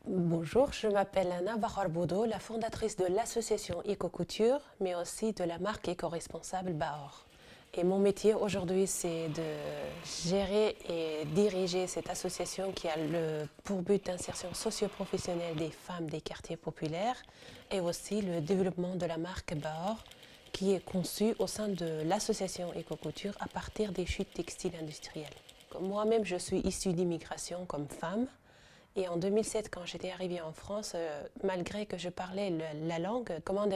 Bonjour, je m'appelle Anna Bahar-Bodo, la fondatrice de l'association Éco-Couture, mais aussi de la marque éco-responsable Bahor. Et mon métier aujourd'hui, c'est de gérer et diriger cette association qui a pour but d'insertion socio-professionnelle des femmes des quartiers populaires et aussi le développement de la marque Bahor qui est conçue au sein de l'association Éco-Couture à partir des chutes textiles industrielles. Moi-même, je suis issue d'immigration comme femme. Et en 2007, quand j'étais arrivée en France, malgré que je parlais la langue,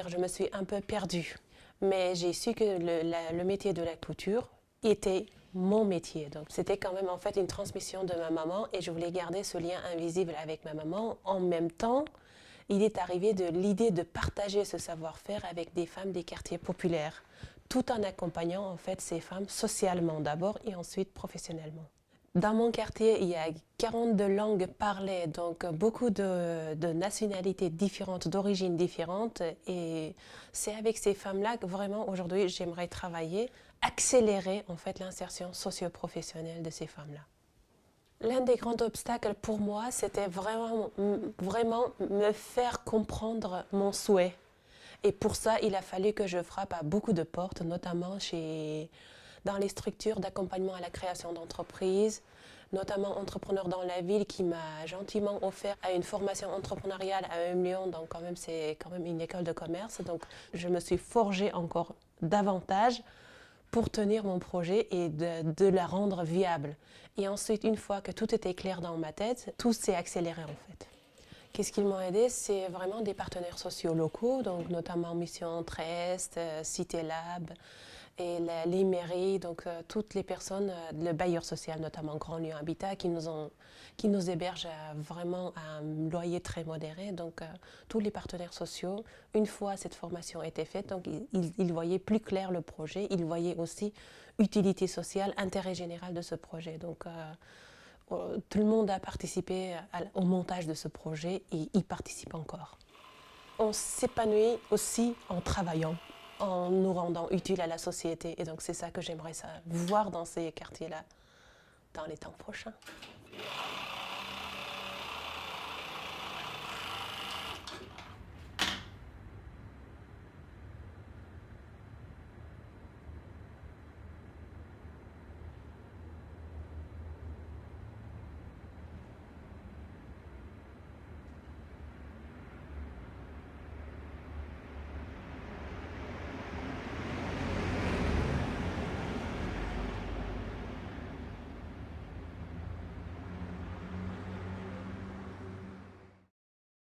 je me suis un peu perdue. Mais j'ai su que le métier de la couture était mon métier. Donc c'était quand même en fait une transmission de ma maman et je voulais garder ce lien invisible avec ma maman. En même temps, il est arrivé de l'idée de partager ce savoir-faire avec des femmes des quartiers populaires, tout en accompagnant en fait ces femmes socialement d'abord et ensuite professionnellement. Dans mon quartier, il y a 42 langues parlées, donc beaucoup de nationalités différentes, d'origines différentes. Et c'est avec ces femmes-là que vraiment aujourd'hui j'aimerais travailler, accélérer en fait l'insertion socio-professionnelle de ces femmes-là. L'un des grands obstacles pour moi, c'était vraiment me faire comprendre mon souhait. Et pour ça, il a fallu que je frappe à beaucoup de portes, notamment dans les structures d'accompagnement à la création d'entreprises, notamment Entrepreneurs dans la ville qui m'a gentiment offert à une formation entrepreneuriale à 1 million, donc c'est quand même une école de commerce. Donc je me suis forgée encore davantage pour tenir mon projet et de la rendre viable. Et ensuite, une fois que tout était clair dans ma tête, tout s'est accéléré en fait. Qu'est-ce qui m'ont aidé? C'est vraiment des partenaires sociaux locaux, donc notamment Mission Trest, Cité Lab et les mairies, donc toutes les personnes, le bailleur social, notamment Grand Lyon Habitat, qui nous hébergent vraiment à un loyer très modéré. Donc tous les partenaires sociaux, une fois cette formation était faite, donc ils voyaient plus clair le projet, ils voyaient aussi utilité sociale, intérêt général de ce projet. Donc tout le monde a participé au montage de ce projet et y participe encore. On s'épanouit aussi en travaillant, en nous rendant utiles à la société. Et donc c'est ça que j'aimerais voir dans ces quartiers-là dans les temps prochains.